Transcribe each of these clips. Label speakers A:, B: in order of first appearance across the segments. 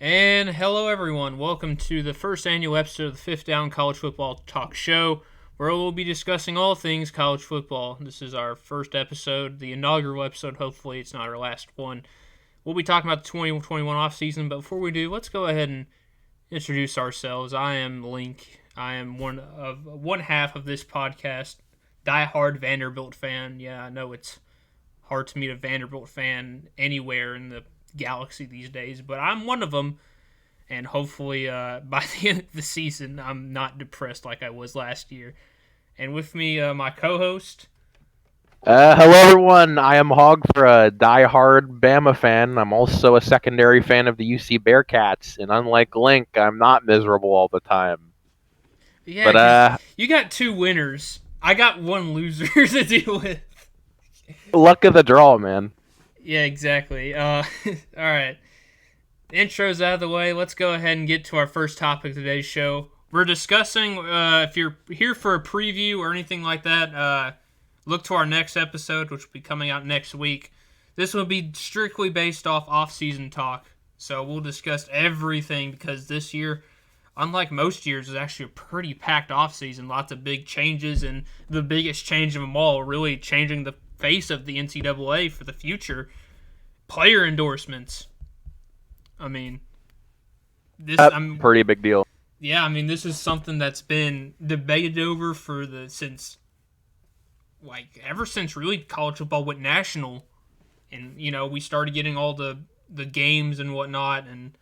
A: And hello, everyone. Welcome to the first annual episode of the Fifth Down College Football Talk Show, where we'll be discussing all things college football. This is our first episode, the inaugural episode. Hopefully, it's not our last one. We'll be talking about the 2021 offseason, but before we do, let's go ahead and introduce ourselves. I am Link. I am one half of this podcast, diehard Vanderbilt fan. Yeah, I know it's hard to meet a Vanderbilt fan anywhere in the galaxy these days, but I'm one of them, and hopefully by the end of the season I'm not depressed like I was last year. And with me, my co-host.
B: Hello everyone, I am Hog for a die-hard Bama fan. I'm also a secondary fan of the UC Bearcats, and unlike Link, I'm not miserable all the time.
A: Yeah,
B: But
A: because you got two winners. I got one loser to deal with.
B: luck of the draw, man.
A: Yeah, exactly. All right. The intro's out of the way. Let's go ahead and get to our first topic of today's show. We're discussing, if you're here for a preview or anything like that, look to our next episode, which will be coming out next week. This will be strictly based off off-season talk. So we'll discuss everything because this year, unlike most years, is actually a pretty packed off-season. Lots of big changes, and the biggest change of them all, really changing the face of the NCAA for the future, player endorsements. I mean,
B: Pretty big deal.
A: Yeah, I mean, this is something that's been debated over ever since really college football went national, and we started getting all the games and whatnot, and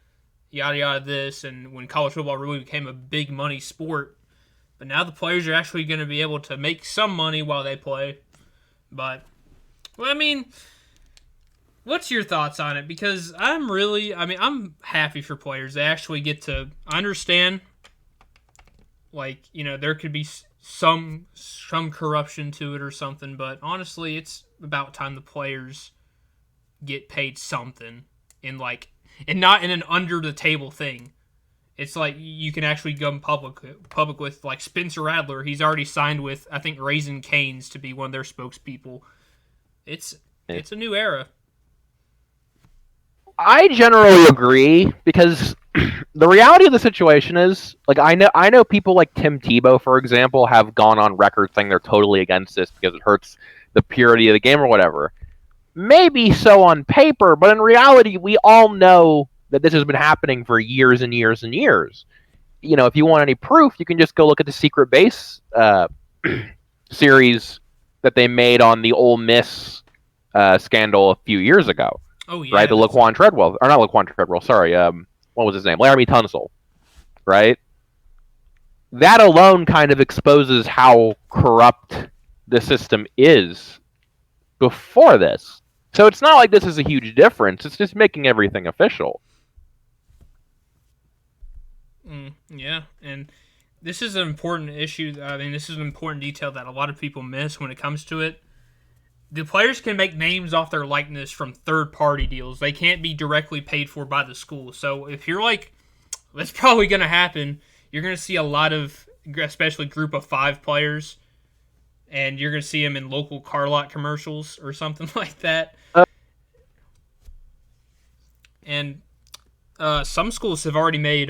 A: yada yada this, and when college football really became a big money sport. But now the players are actually going to be able to make some money while they play. But, well, I mean, what's your thoughts on it? Because I'm happy for players. They actually get to understand, there could be some corruption to it or something. But honestly, it's about time the players get paid something and not in an under the table thing. It's like you can actually go in public with, like, Spencer Rattler. He's already signed with, I think, Raising Cane's to be one of their spokespeople. It's a new era.
B: I generally agree because the reality of the situation is, like, I know people like Tim Tebow, for example, have gone on record saying they're totally against this because it hurts the purity of the game or whatever. Maybe so on paper, but in reality, we all know that this has been happening for years and years and years. If you want any proof, you can just go look at the Secret Base series that they made on the Ole Miss scandal a few years ago.
A: Oh yeah,
B: right? The Laquan Treadwell, or not Laquan Treadwell. Sorry, what was his name? Laramie Tunsil, right? That alone kind of exposes how corrupt the system is before this. So it's not like this is a huge difference. It's just making everything official.
A: Yeah, and this is an important issue. I mean, this is an important detail that a lot of people miss when it comes to it. The players can make names off their likeness from third-party deals. They can't be directly paid for by the school. So if you're like, that's probably going to happen, you're going to see a lot of, especially group of 5 players, and you're going to see them in local car lot commercials or something like that. And some schools have already made,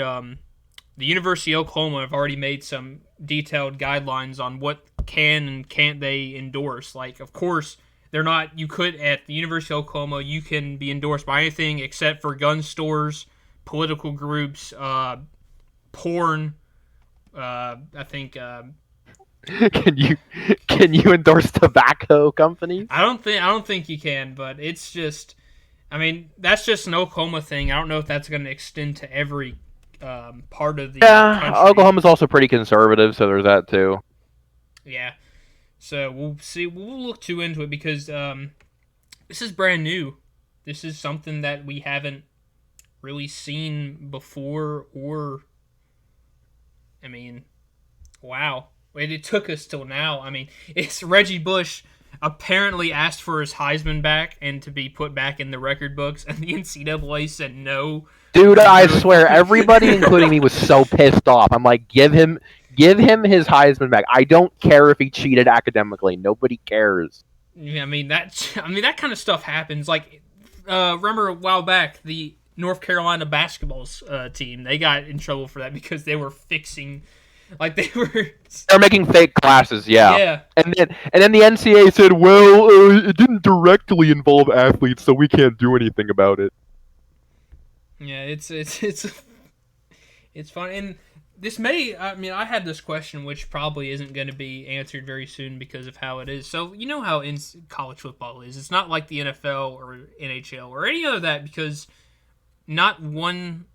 A: the University of Oklahoma have already made some detailed guidelines on what can and can't they endorse. Like, of course, they're not, you could, at the University of Oklahoma, you can be endorsed by anything except for gun stores, political groups, porn, I think,
B: Can you endorse tobacco companies?
A: I don't think you can, but it's just, I mean, that's just an Oklahoma thing. I don't know if that's going to extend to every part of the country.
B: Oklahoma's also pretty conservative, so there's that too.
A: Yeah. So we'll see. We'll look too into it because this is brand new. This is something that we haven't really seen before, or, I mean, wow. It took us till now. I mean, it's Reggie Bush apparently asked for his Heisman back and to be put back in the record books, and the NCAA said no.
B: Dude, I swear, everybody, including me, was so pissed off. I'm like, give him his Heisman back. I don't care if he cheated academically. Nobody cares.
A: Yeah, I mean that kind of stuff happens. Like, remember a while back, the North Carolina basketball's team. They got in trouble for that because they were fixing, like they were.
B: They're making fake classes, yeah.
A: Yeah.
B: And then the NCAA said, well, it didn't directly involve athletes, so we can't do anything about it.
A: Yeah, it's fun, and this may. I mean, I had this question, which probably isn't going to be answered very soon because of how it is. So you know how in college football is. It's not like the NFL or NHL or any other that because not one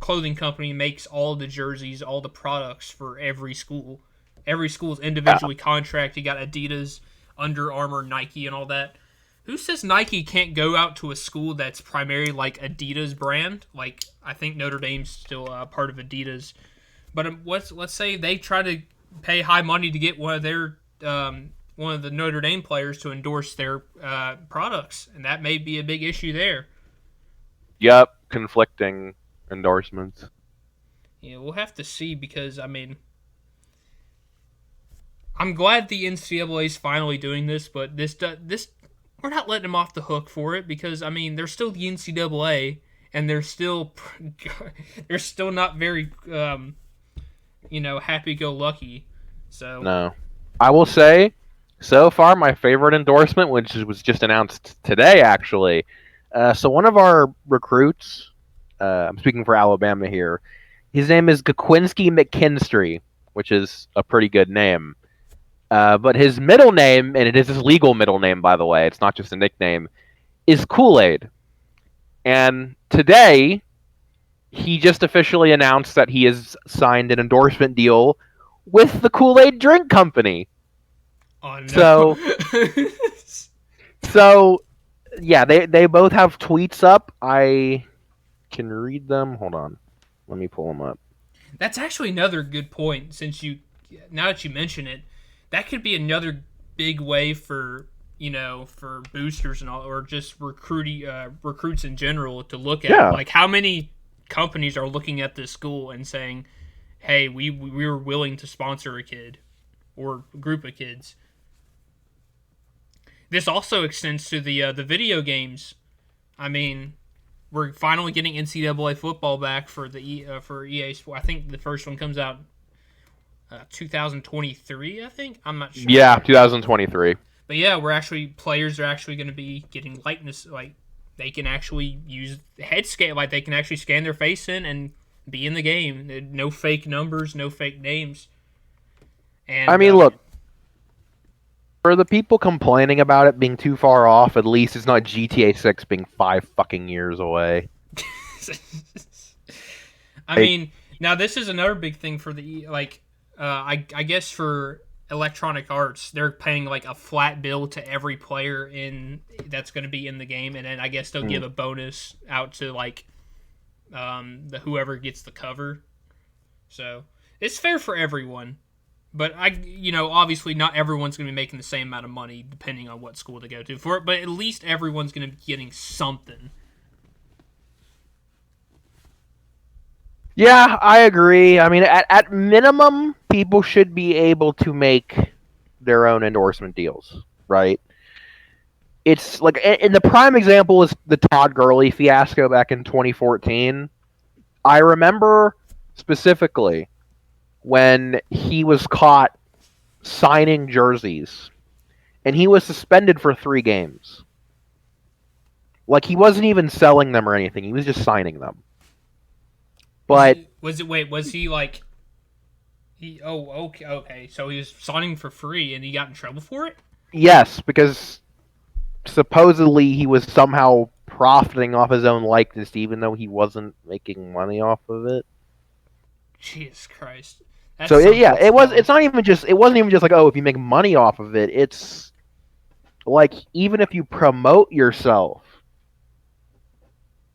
A: clothing company makes all the jerseys, all the products for every school. Every school is individually contracted. You got Adidas, Under Armour, Nike, and all that. Who says Nike can't go out to a school that's primarily like Adidas brand? Like I think Notre Dame's still part of Adidas, but let's say they try to pay high money to get one of the Notre Dame players to endorse their products, and that may be a big issue there.
B: Yep, conflicting endorsements.
A: Yeah, we'll have to see because I mean, I'm glad the NCAA is finally doing this, but this we're not letting them off the hook for it because I mean they're still the NCAA and they're still not very happy-go-lucky. So
B: No, I will say, so far my favorite endorsement, which was just announced today, actually. So one of our recruits, I'm speaking for Alabama here. His name is Gaquinski McKinstry, which is a pretty good name. But his middle name, and it is his legal middle name, by the way, it's not just a nickname, is Kool-Aid. And today, he just officially announced that he has signed an endorsement deal with the Kool-Aid drink company.
A: Oh, no.
B: So yeah, they both have tweets up. I can read them. Hold on. Let me pull them up.
A: That's actually another good point. Now that you mention it, that could be another big way for for boosters and all, or just recruits in general to look at like how many companies are looking at this school and saying, "Hey, we were willing to sponsor a kid or a group of kids." This also extends to the video games. I mean, we're finally getting NCAA football back for for EA Sports. I think the first one comes out 2023. I think I'm not sure.
B: Yeah, 2023.
A: But yeah, players are actually going to be getting likeness. Like they can actually use head scan. Like they can actually scan their face in and be in the game. No fake numbers, no fake names. And
B: I mean, look. For the people complaining about it being too far off, at least it's not GTA 6 being 5 fucking years away.
A: I mean, now this is another big thing for I guess for Electronic Arts, they're paying like a flat bill to every player that's going to be in the game, and then I guess they'll give a bonus out to like the whoever gets the cover. So it's fair for everyone. But obviously not everyone's going to be making the same amount of money depending on what school they go to for it. But at least everyone's going to be getting something.
B: Yeah, I agree. I mean, at minimum, people should be able to make their own endorsement deals, right? It's like, and the prime example is the Todd Gurley fiasco back in 2014. I remember specifically when he was caught signing jerseys, and he was suspended for 3 games. Like, he wasn't even selling them or anything. He was just signing them. But
A: was he like okay, so he was signing for free and he got in trouble for it?
B: Yes, because supposedly he was somehow profiting off his own likeness even though he wasn't making money off of it.
A: Jesus Christ.
B: It wasn't even just like, oh, if you make money off of it, it's like even if you promote yourself,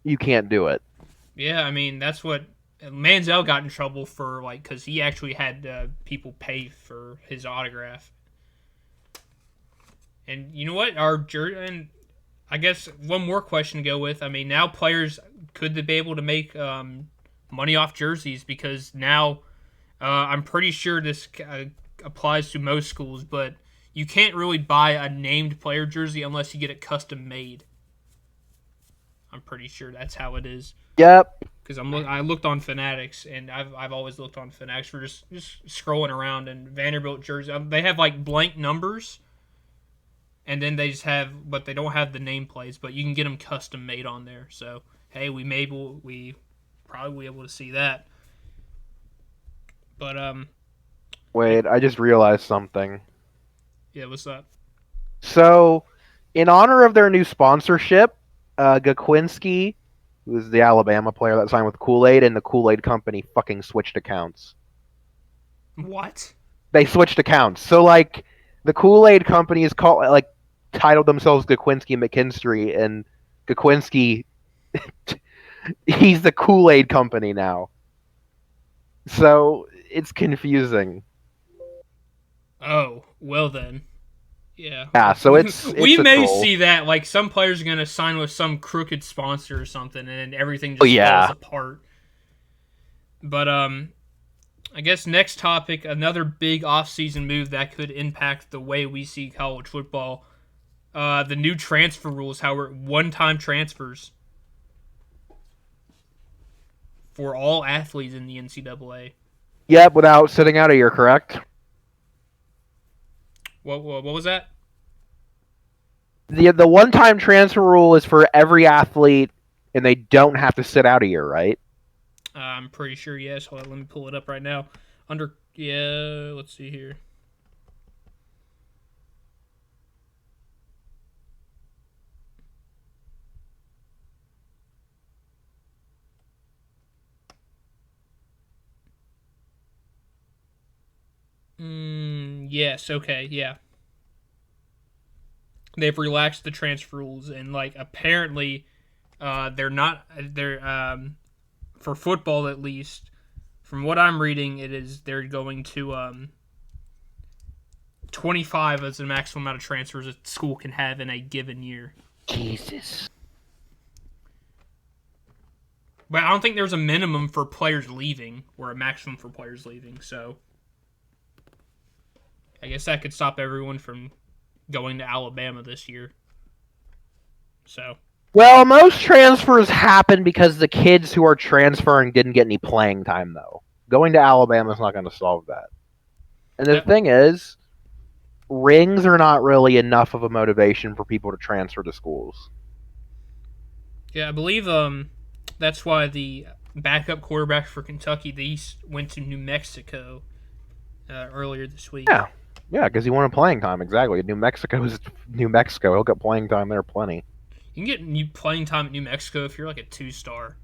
B: you can't do it.
A: Yeah, I mean that's what Manziel got in trouble for, like, because he actually had people pay for his autograph. And you know what? And I guess one more question to go with. I mean, now players could they be able to make money off jerseys because now. I'm pretty sure this applies to most schools, but you can't really buy a named player jersey unless you get it custom made. I'm pretty sure that's how it is.
B: Yep.
A: Because I looked on Fanatics, and I've always looked on Fanatics for just scrolling around, and Vanderbilt jersey, they have like blank numbers, and then they just have, but they don't have the nameplates, but you can get them custom made on there. So hey, we probably be able to see that. But
B: Wait, I just realized something.
A: yeah, what's up?
B: So, in honor of their new sponsorship, Gawinski, who's the Alabama player that signed with Kool-Aid, and the Kool-Aid company fucking switched accounts.
A: What?
B: They switched accounts. So, like, the Kool-Aid company is titled themselves Gawinski McKinstry, and Gawinski, he's the Kool-Aid company now. So, it's confusing.
A: Oh, well then. Yeah.
B: Yeah, so it's
A: we
B: a
A: may
B: troll.
A: see that. Like, some players are going to sign with some crooked sponsor or something, and everything just falls apart. But, I guess next topic, another big offseason move that could impact the way we see college football. The new transfer rules, how we're one-time transfers for all athletes in the NCAA.
B: Yep, without sitting out a year, correct?
A: What was that?
B: The one-time transfer rule is for every athlete, and they don't have to sit out a year, right?
A: I'm pretty sure, yes. Hold on, let me pull it up right now. Let's see here. Yes, okay, yeah. They've relaxed the transfer rules, and like apparently, they're for football at least. From what I'm reading, they're going to 25 as the maximum amount of transfers a school can have in a given year.
B: Jesus.
A: But I don't think there's a minimum for players leaving or a maximum for players leaving, so I guess that could stop everyone from going to Alabama this year. So,
B: well, most transfers happen because the kids who are transferring didn't get any playing time, though. Going to Alabama is not going to solve that. And the thing is, rings are not really enough of a motivation for people to transfer to schools.
A: Yeah, I believe that's why the backup quarterback for Kentucky, they went to New Mexico earlier this week.
B: Yeah, because he wanted playing time, exactly. New Mexico is New Mexico. He'll get playing time there plenty.
A: You can get playing time at New Mexico if you're like a 2-star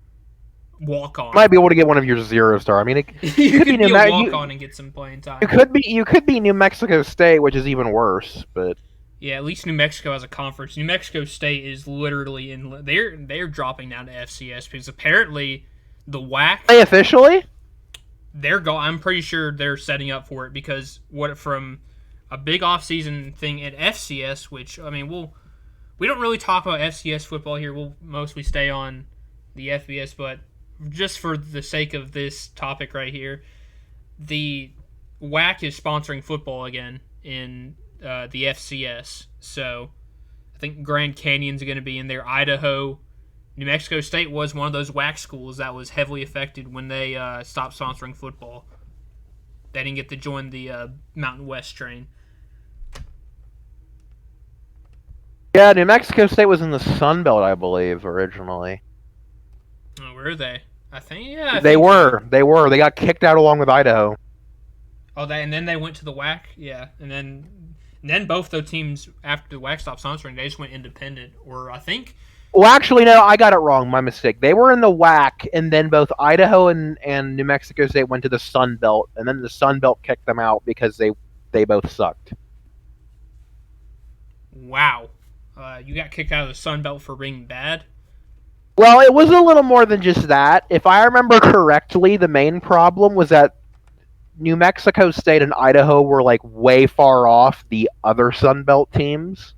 A: walk-on.
B: Might be able to get one of your 0-star. I mean,
A: you could be a walk-on and get some playing time.
B: You could be New Mexico State, which is even worse. But
A: yeah, at least New Mexico has a conference. New Mexico State is literally they're dropping down to FCS because apparently the WAC.
B: They officially?
A: I'm pretty sure they're setting up for it because from a big off-season thing at FCS, which I mean we don't really talk about FCS football here. We'll mostly stay on the FBS, but just for the sake of this topic right here, the WAC is sponsoring football again in the FCS. So I think Grand Canyon's going to be in there. Idaho, New Mexico State was one of those WAC schools that was heavily affected when they stopped sponsoring football. They didn't get to join the Mountain West train.
B: Yeah, New Mexico State was in the Sun Belt, I believe, originally.
A: Oh, were they? I think, yeah.
B: They were. They got kicked out along with Idaho.
A: Oh, and then they went to the WAC? Yeah. And then both those teams, after the WAC stopped sponsoring, they just went independent. Or I think...
B: Well, actually, no, I got it wrong. My mistake. They were in the WAC, and then both Idaho and New Mexico State went to the Sun Belt, and then the Sun Belt kicked them out because they both sucked.
A: Wow. You got kicked out of the Sun Belt for being bad?
B: Well, it was a little more than just that. If I remember correctly, the main problem was that New Mexico State and Idaho were like way far off the other Sun Belt teams.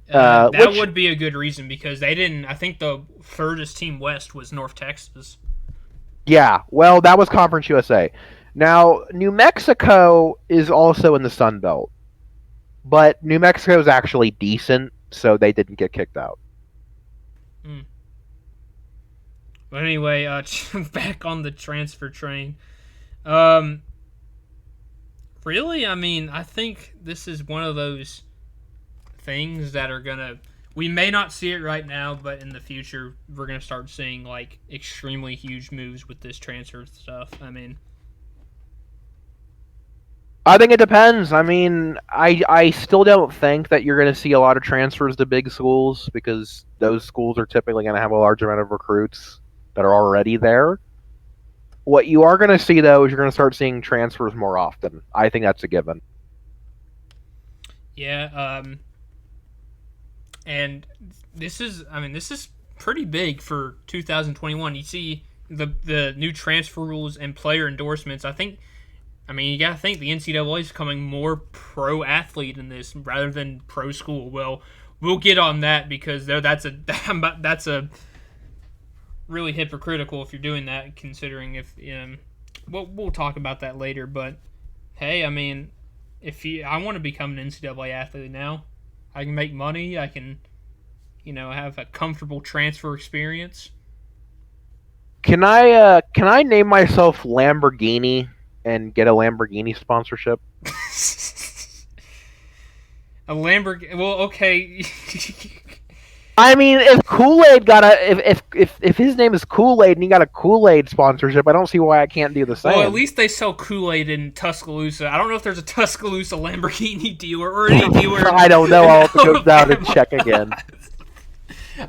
A: That would be a good reason because they didn't. I think the furthest team west was North Texas.
B: Yeah, well, that was Conference USA. Now, New Mexico is also in the Sun Belt, but New Mexico is actually decent, so they didn't get kicked out.
A: Mm. But anyway, back on the transfer train. Um, really, I mean, I think this is one of those things that are gonna. We may not see it right now, but in the future, we're gonna start seeing like extremely huge moves with this transfer stuff. I mean,
B: I think it depends. I mean, I still don't think that you're going to see a lot of transfers to big schools because those schools are typically going to have a large amount of recruits that are already there. What you are going to see, though, is you're going to start seeing transfers more often. I think that's a given.
A: yeah. And this is pretty big for 2021. You see the new transfer rules and player endorsements. I mean, you gotta think the NCAA is becoming more pro athlete in this rather than pro school. Well, we'll get on that because that's a really hypocritical if you're doing that. Considering if we'll talk about that later. But hey, I mean, I want to become an NCAA athlete now, I can make money. I can, have a comfortable transfer experience.
B: Can I name myself Lamborghini and get a Lamborghini sponsorship?
A: A Lamborghini. Well, okay.
B: I mean, if Kool-Aid got a if his name is Kool-Aid and he got a Kool-Aid sponsorship, I don't see why I can't do the same.
A: Well, at least they sell Kool-Aid in Tuscaloosa. I don't know if there's a Tuscaloosa Lamborghini dealer or any dealer.
B: I don't know. I'll have to go down and check again.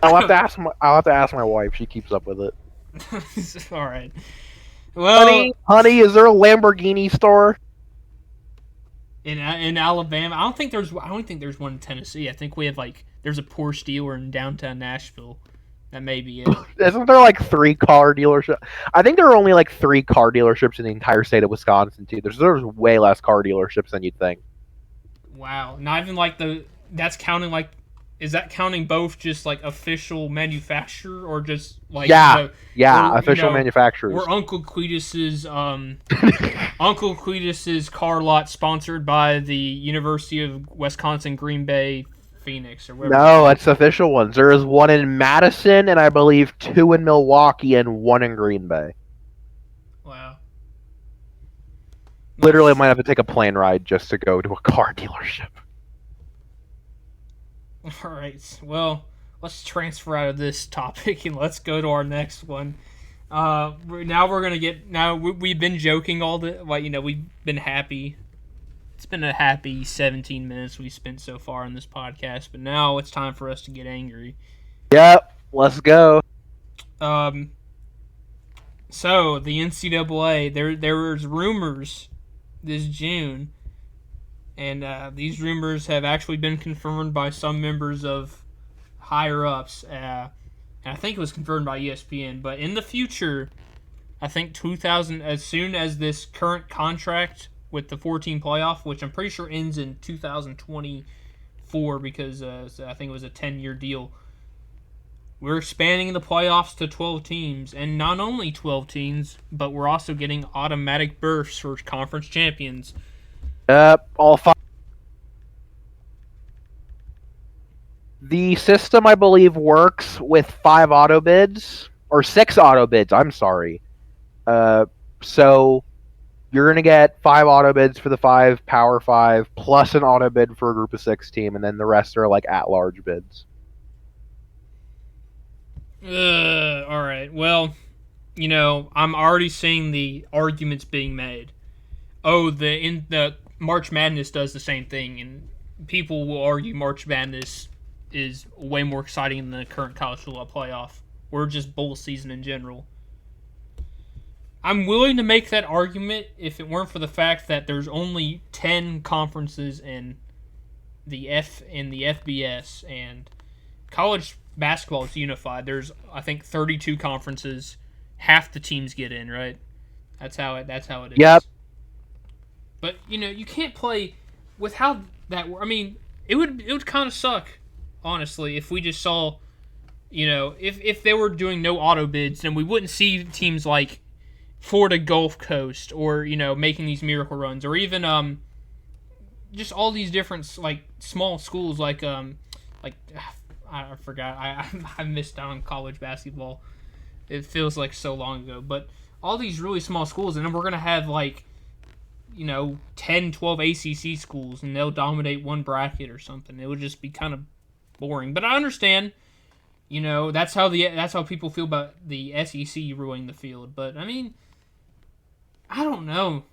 B: I'll have to ask my wife. She keeps up with it.
A: All right. Well,
B: honey, is there a Lamborghini store
A: in Alabama? I don't think there's one in Tennessee. I think we have there's a Porsche dealer in downtown Nashville. That may be it.
B: Isn't there 3 car dealerships? I think there are only 3 car dealerships in the entire state of Wisconsin too. There's way less car dealerships than you'd think.
A: Wow, not even that's counting is that counting both just official manufacturer or just
B: official manufacturers?
A: Or Uncle Cletus's Uncle Cletus's car lot sponsored by the University of Wisconsin Green Bay Phoenix or whatever.
B: No, it's official ones. There is one in Madison and I believe 2 in Milwaukee and 1 in Green Bay.
A: Wow.
B: Literally, I might have to take a plane ride just to go to a car dealership.
A: All right. Well, let's transfer out of this topic and let's go to our next one. Now we're gonna get. Now we've been joking all the. We've been happy. It's been a happy 17 minutes we spent so far on this podcast, but now it's time for us to get angry.
B: Yep. Let's go.
A: So the NCAA, there was rumors this June. And these rumors have actually been confirmed by some members of higher-ups. And I think it was confirmed by ESPN. But in the future, I think as soon as this current contract with the 14 playoff, which I'm pretty sure ends in 2024 because I think it was a 10-year deal, we're expanding the playoffs to 12 teams. And not only 12 teams, but we're also getting automatic berths for conference champions.
B: All 5. The system, I believe, works with 5 auto bids or 6 auto bids. I'm sorry. So you're gonna get 5 auto bids for the 5 Power 5 plus an auto bid for a Group of 6 team, and then the rest are at-large bids.
A: All right. Well, I'm already seeing the arguments being made. Oh, the March Madness does the same thing, and people will argue March Madness is way more exciting than the current college football playoff, or just bowl season in general. I'm willing to make that argument if it weren't for the fact that there's only 10 conferences in the FBS, and college basketball is unified. There's, I think, 32 conferences. Half the teams get in, right? That's how it is.
B: Yep.
A: But you can't play with how that. I mean, it would kind of suck, honestly, if we just saw, if they were doing no auto bids, then we wouldn't see teams like Florida Gulf Coast or making these miracle runs, or even just all these different small schools I I forgot. I missed out on college basketball. It feels like so long ago. But all these really small schools, and then we're going to have, like, 10, 12 ACC schools, and they'll dominate one bracket or something. It would just be kind of boring. But I understand, that's how people feel about the SEC ruling the field. But, I mean, I don't know.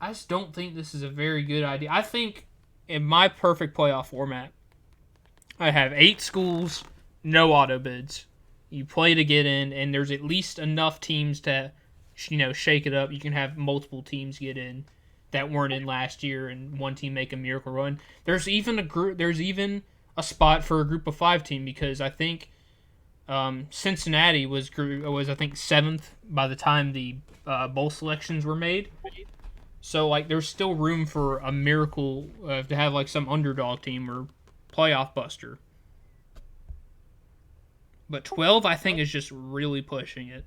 A: I just don't think this is a very good idea. I think in my perfect playoff format, I have 8 schools, no auto bids. You play to get in, and there's at least enough teams to, shake it up. You can have multiple teams get in that weren't in last year, and one team make a miracle run. There's even a spot for a group of 5 team, because I think Cincinnati was I think 7th by the time the bowl selections were made. So, like, there's still room for a miracle to have, like, some underdog team or playoff buster. But 12, I think, is just really pushing it.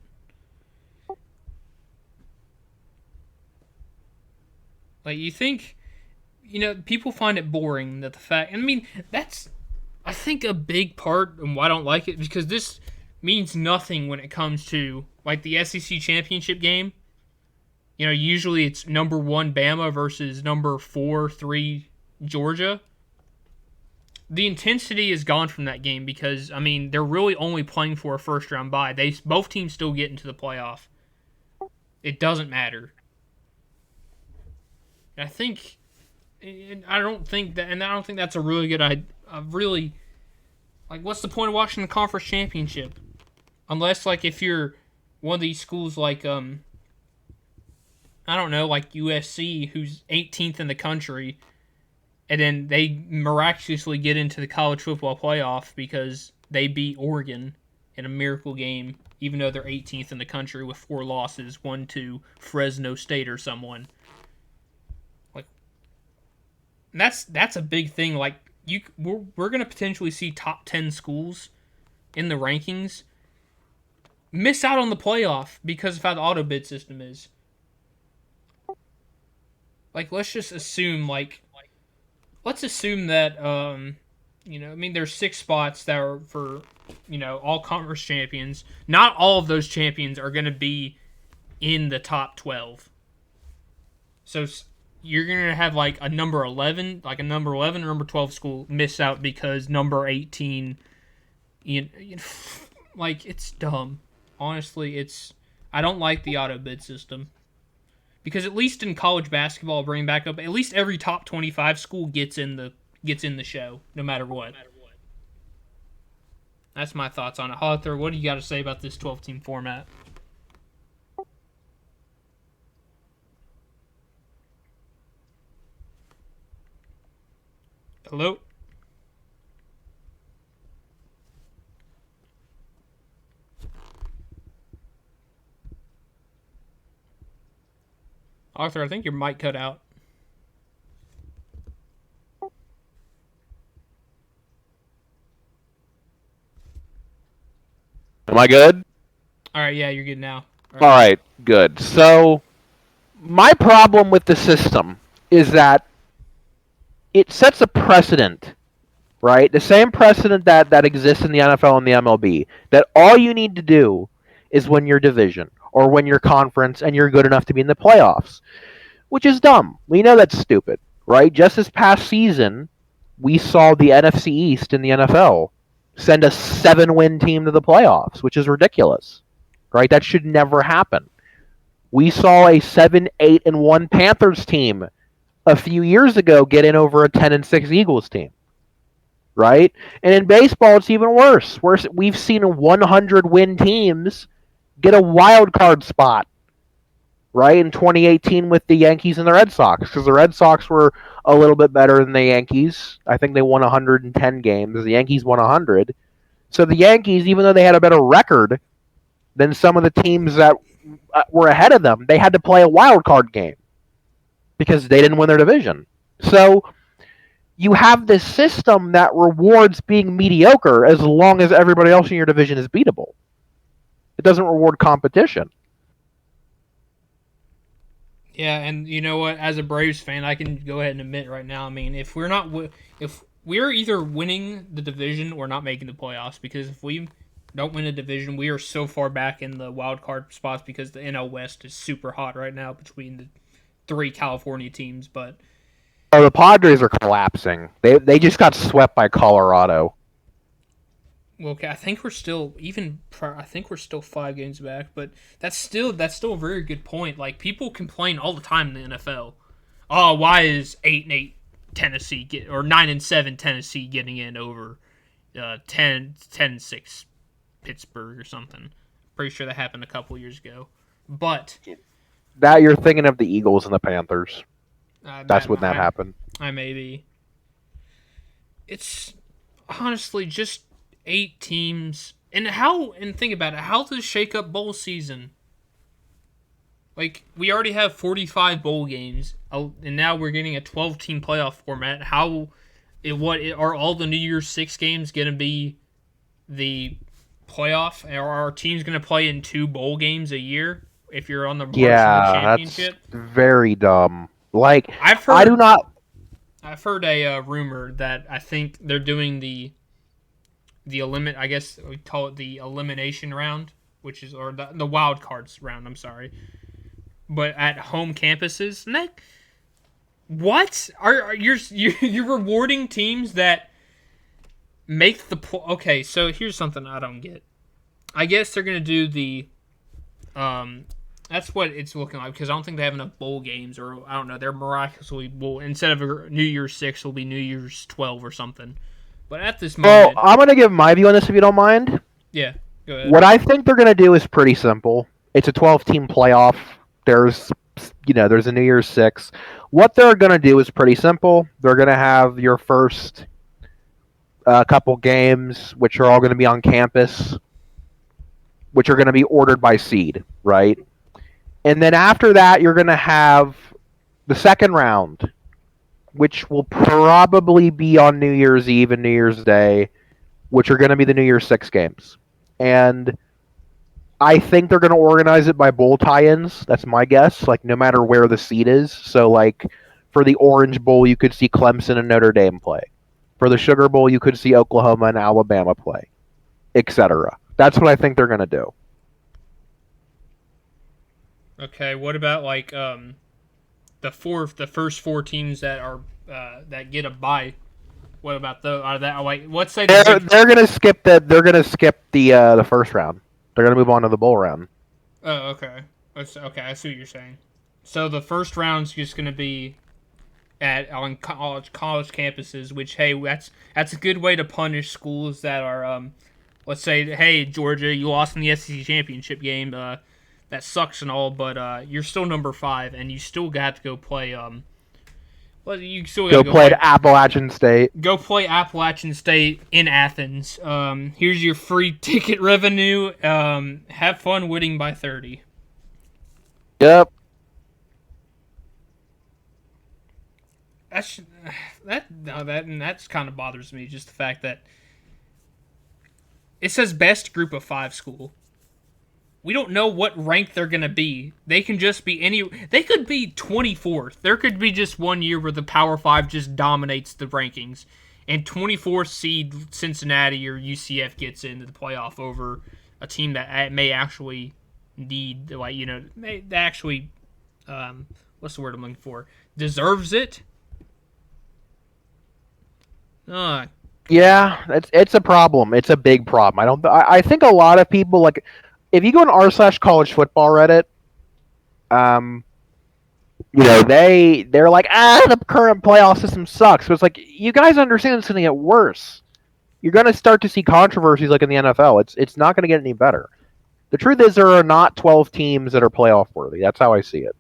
A: Like, you think, people find it boring that the fact... I mean, that's, I think, a big part of why I don't like it, because this means nothing when it comes to, like, the SEC championship game. Usually it's number 1 Bama versus number 4-3 Georgia. The intensity is gone from that game because, I mean, they're really only playing for a first-round bye. Both teams still get into the playoff. It doesn't matter. I don't think that's a really good idea. Really, like, what's the point of watching the conference championship? Unless, like, if you're one of these schools like, I don't know, like USC, who's 18th in the country, and then they miraculously get into the college football playoff because they beat Oregon in a miracle game, even though they're 18th in the country with 4 losses, 1 to Fresno State or someone. Like, that's a big thing. Like, we're gonna potentially see top 10 schools in the rankings miss out on the playoff because of how the auto bid system is. Like, let's just assume, that, there's 6 spots that are for, all conference champions. Not all of those champions are going to be in the top 12. So you're going to have, like, a number 11 or number 12 school miss out because number 18, like, it's dumb. Honestly, I don't like the auto bid system. Because at least in college basketball, bringing back up, at least every top 25 school gets in the show, no matter what. That's my thoughts on it. Arthur, what do you got to say about this 12-team format? Hello? Arthur, I think your mic cut out.
B: Am I good?
A: All right, yeah, you're good now.
B: All right, good. So, my problem with the system is that it sets a precedent, right? The same precedent that exists in the NFL and the MLB, that all you need to do is win your division or win your conference and you're good enough to be in the playoffs, which is dumb. We know that's stupid, right? Just this past season, we saw the NFC East in the NFL send a 7-win team to the playoffs, which is ridiculous, right? That should never happen. We saw a 7-8-1 Panthers team a few years ago get in over a 10-6 Eagles team, right? And in baseball, it's even worse. We've seen 100-win teams get a wild card spot, right, in 2018 with the Yankees and the Red Sox, because the Red Sox were a little bit better than the Yankees. I think they won 110 games. The Yankees won 100. So the Yankees, even though they had a better record than some of the teams that were ahead of them, they had to play a wild card game because they didn't win their division. So you have this system that rewards being mediocre as long as everybody else in your division is beatable. It doesn't reward competition.
A: Yeah, and you know what? As a Braves fan, I can go ahead and admit right now. I mean, if we're either winning the division or not making the playoffs, because if we don't win a division, we are so far back in the wild card spots because the NL West is super hot right now between the three California teams. But
B: Oh, the Padres are collapsing. They just got swept by Colorado.
A: okay, I think we're still I think we're still 5 games back, but that's still a very good point. Like, people complain all the time in the NFL. Oh, why is 8-8 Tennessee or 9-7 Tennessee getting in over 10-6 Pittsburgh or something? Pretty sure that happened a couple years ago. But
B: That you're thinking of the Eagles and the Panthers. That's when that happened.
A: I may be. It's honestly just 8 teams, and think about it. How does shake up bowl season? Like, we already have 45 bowl games, and now we're getting a 12-team playoff format. Are all the New Year's 6 games going to be the playoff? Are teams going to play in 2 bowl games a year if you're on the march to the championship?
B: That's very dumb. Like,
A: I've heard a rumor that I think they're doing the I guess we call it the elimination round, which is or the wild cards round. I'm sorry, but at home campuses. And what are you're rewarding teams that make the okay? So here's something I don't get. I guess they're gonna do the That's what it's looking like, because I don't think they have enough bowl games, or I don't know. They're miraculously instead of New Year's 6, will be New Year's 12 or something. But at this moment,
B: I'm gonna give my view on this if you don't mind.
A: Yeah, go ahead.
B: What I think they're gonna do is pretty simple. It's a 12-team playoff. There's a New Year's 6. What they're gonna do is pretty simple. They're gonna have your first couple games, which are all gonna be on campus, which are gonna be ordered by seed, right? And then after that, you're gonna have the second round, which will probably be on New Year's Eve and New Year's Day, which are going to be the New Year's 6 games. And I think they're going to organize it by bowl tie-ins. That's my guess, like no matter where the seed is. So like for the Orange Bowl, you could see Clemson and Notre Dame play. For the Sugar Bowl, you could see Oklahoma and Alabama play, etc. That's what I think they're going to do.
A: Okay, what about like the first 4 teams that are that get a bye? What about those? Are that like let's say
B: they're gonna skip the first round. They're gonna move on to the bowl round.
A: Oh, okay. Okay, I see what you're saying. So the first round's just gonna be on college campuses, which, hey, that's a good way to punish schools that are let's say, hey, Georgia, you lost in the SEC championship game. That sucks and all, but you're still number 5, and you still got to go play. Well, you still got to go play
B: at Appalachian State.
A: Go play Appalachian State in Athens. Here's your free ticket revenue. Have fun winning by 30.
B: Yep.
A: That's kind of bothers me. Just the fact that it says best group of 5 school. We don't know what rank they're going to be. They can just be they could be 24th. There could be just one year where the Power 5 just dominates the rankings, and 24th seed Cincinnati or UCF gets into the playoff over a team that may actually need, like, they actually, what's the word I'm looking for? Deserves it.
B: Yeah, it's a problem. It's a big problem. I think a lot of people, like, if you go on r/college football Reddit, they're like, the current playoff system sucks. But it's like, you guys understand it's going to get worse. You're going to start to see controversies like in the NFL. It's not going to get any better. The truth is, there are not 12 teams that are playoff worthy. That's how I see it.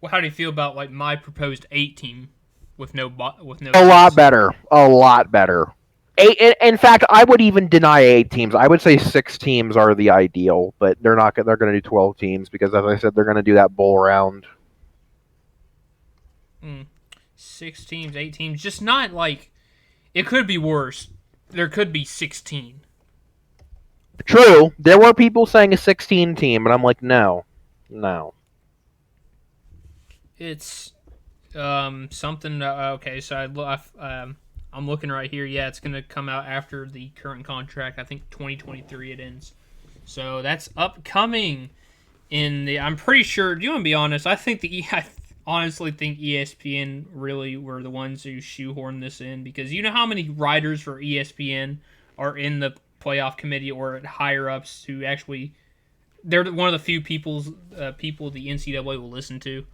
A: Well, how do you feel about, like, my proposed 8 team with no
B: a lot better. A lot better. In fact, I would even deny 8 teams. I would say 6 teams are the ideal, but they're not. They're going to do 12 teams because, as I said, they're going to do that bowl round.
A: 6 teams, 8 teams, just not like it could be worse. There could be 16.
B: True, there were people saying a 16 team, but I'm like, no.
A: It's Something. Okay, so I'm looking right here. Yeah, it's gonna come out after the current contract. I think 2023 it ends. So that's upcoming. I'm pretty sure. Do you want to be honest? I honestly think ESPN really were the ones who shoehorned this in, because you know how many writers for ESPN are in the playoff committee or at higher ups who actually they're one of the few people the NCAA will listen to.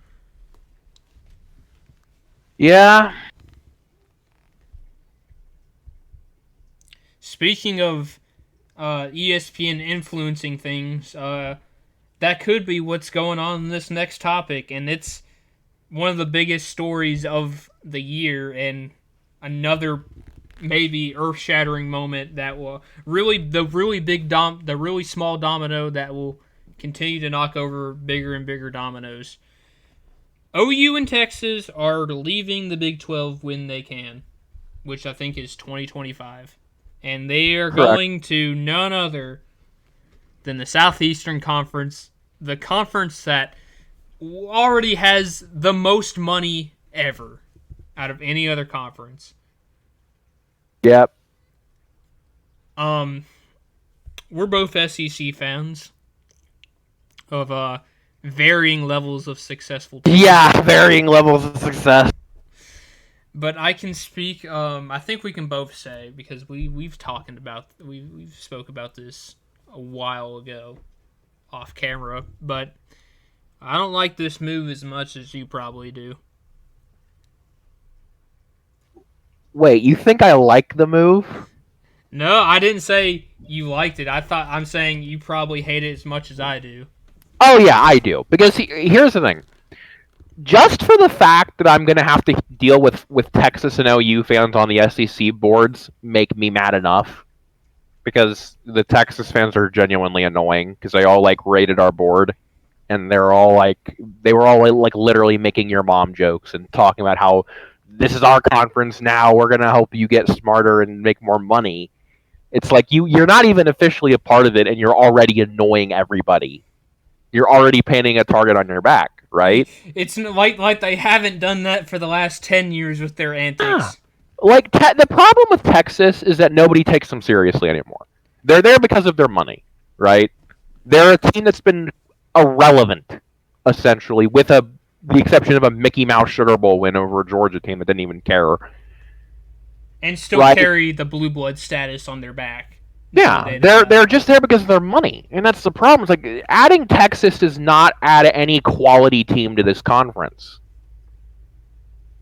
B: Yeah.
A: Speaking of ESPN influencing things, that could be what's going on in this next topic, and it's one of the biggest stories of the year, and another maybe earth-shattering moment that will the really small domino that will continue to knock over bigger and bigger dominoes. OU and Texas are leaving the Big 12 when they can, which I think is 2025. And they are
B: Correct.
A: going to none other than the Southeastern Conference, the conference that already has the most money ever out of any other conference.
B: Yep.
A: We're both SEC fans of varying levels of successful teams.
B: Yeah, varying levels of success.
A: But I can speak. I think we can both say, because we've spoke about this a while ago, off camera. But I don't like this move as much as you probably do.
B: Wait, you think I like the move?
A: No, I didn't say you liked it. I'm saying you probably hate it as much as I do.
B: Oh yeah, I do. Because here's the thing. Just for the fact that I'm going to have to deal with Texas and OU fans on the SEC boards make me mad enough. Because the Texas fans are genuinely annoying because they all like rated our board, and they were all like literally making your mom jokes and talking about how this is our conference now, we're going to help you get smarter and make more money. It's like you're not even officially a part of it, and you're already annoying everybody. You're already painting a target on your back, right?
A: It's like they haven't done that for the last 10 years with their antics.
B: Yeah. Like, the problem with Texas is that nobody takes them seriously anymore. They're there because of their money, right? They're a team that's been irrelevant, essentially, with the exception of a Mickey Mouse Sugar Bowl win over a Georgia team that didn't even care.
A: And still carry the blue blood status on their back.
B: Yeah, they're just there because of their money, and that's the problem. It's like adding Texas does not add any quality team to this conference,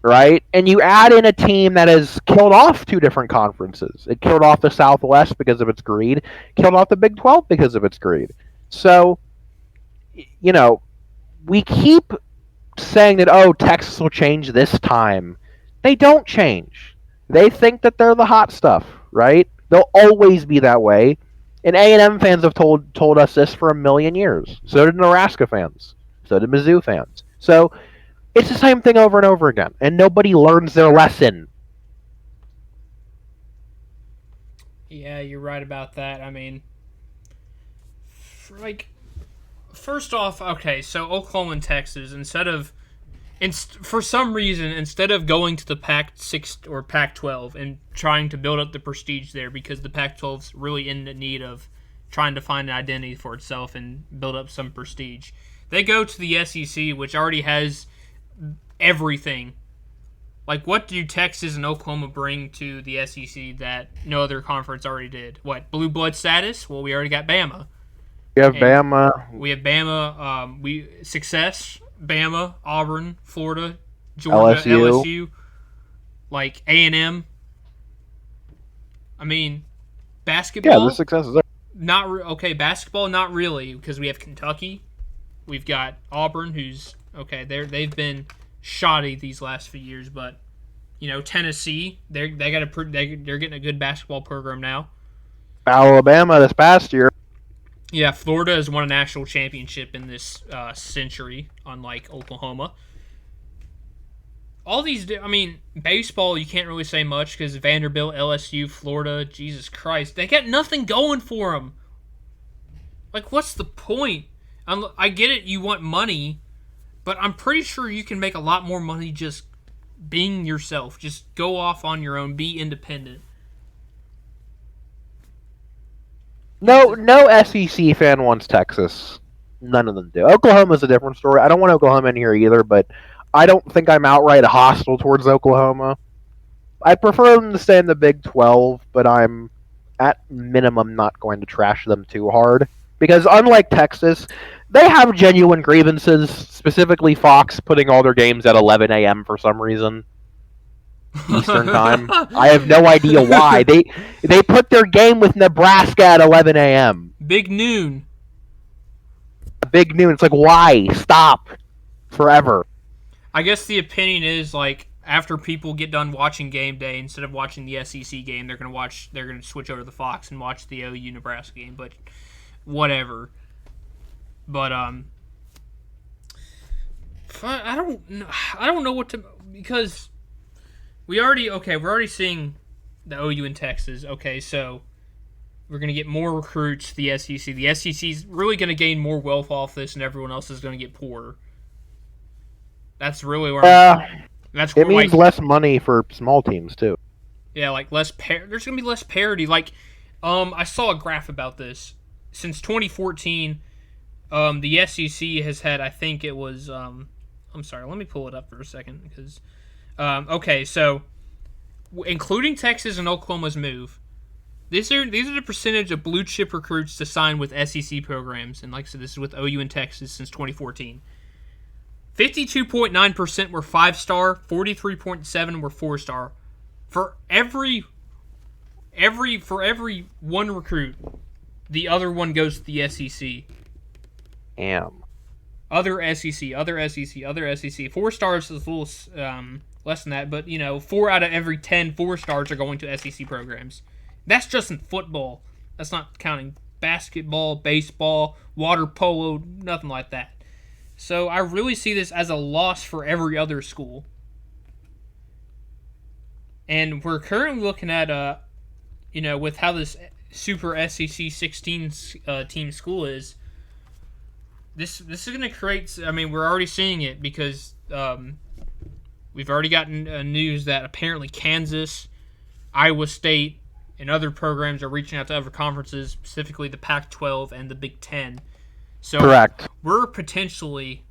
B: right? And you add in a team that has killed off two different conferences. It killed off the Southwest because of its greed, killed off the Big 12 because of its greed. So, we keep saying that, Texas will change this time. They don't change. They think that they're the hot stuff, right? They'll always be that way. And A&M fans have told us this for a million years. So did Nebraska fans. So did Mizzou fans. So it's the same thing over and over again. And nobody learns their lesson.
A: Yeah, you're right about that. I mean, first off, okay, so Oklahoma and Texas, for some reason, instead of going to the Pac-6 or Pac-12 and trying to build up the prestige there, because the Pac-12's really in the need of trying to find an identity for itself and build up some prestige, they go to the SEC, which already has everything. Like, what do Texas and Oklahoma bring to the SEC that no other conference already did? What, blue blood status? Well, we already got Bama.
B: We have Bama.
A: We have Bama. Success. Bama, Auburn, Florida, Georgia, LSU, like A&M. I mean, basketball.
B: Yeah, the success is there.
A: Basketball, not really, because we have Kentucky. We've got Auburn, who's they've been shoddy these last few years, but Tennessee, they're getting a good basketball program now.
B: Alabama this past year.
A: Yeah, Florida has won a national championship in this century, unlike Oklahoma. All these, baseball, you can't really say much because Vanderbilt, LSU, Florida, Jesus Christ, they got nothing going for them. Like, what's the point? I get it, you want money, But I'm pretty sure you can make a lot more money just being yourself. Just go off on your own. Be independent.
B: No SEC fan wants Texas. None of them do. Oklahoma's a different story. I don't want Oklahoma in here either, but I don't think I'm outright hostile towards Oklahoma. I prefer them to stay in the Big 12, but I'm at minimum not going to trash them too hard. Because unlike Texas, they have genuine grievances, specifically Fox putting all their games at 11 a.m. for some reason. Eastern time. I have no idea why. They put their game with Nebraska at 11 a.m.
A: Big noon.
B: Big noon. It's like, why? Stop. Forever.
A: I guess the opinion is, like, after people get done watching game day, instead of watching the SEC game, they're gonna switch over to the Fox and watch the OU Nebraska game. But whatever. But I don't know what to, because we're already seeing the OU in Texas. Okay, so we're gonna get more recruits to the SEC. The SEC's really gonna gain more wealth off this, and everyone else is gonna get poorer. That's really where.
B: It means less money for small teams too.
A: Yeah, like there's gonna be less parity. Like, I saw a graph about this. Since 2014, the SEC has had, I think it was, I'm sorry, let me pull it up for a second because, okay, so including Texas and Oklahoma's move, these are the percentage of blue chip recruits to sign with SEC programs, and like I said, this is with OU and Texas since 2014. 52.9% were 5-star, 43.7% were 4-star. For every one recruit, the other one goes to the SEC.
B: Damn.
A: Other SEC. 4 stars is a little less than that, but 4 out of every 10 4-stars are going to SEC programs. That's just in football. That's not counting basketball, baseball, water polo, nothing like that. So I really see this as a loss for every other school. And we're currently looking at, with how this Super SEC 16 team school is, this is going to create, we're already seeing it because we've already gotten news that apparently Kansas, Iowa State, and other programs are reaching out to other conferences, specifically the Pac-12 and the Big Ten. So
B: correct.
A: We're potentially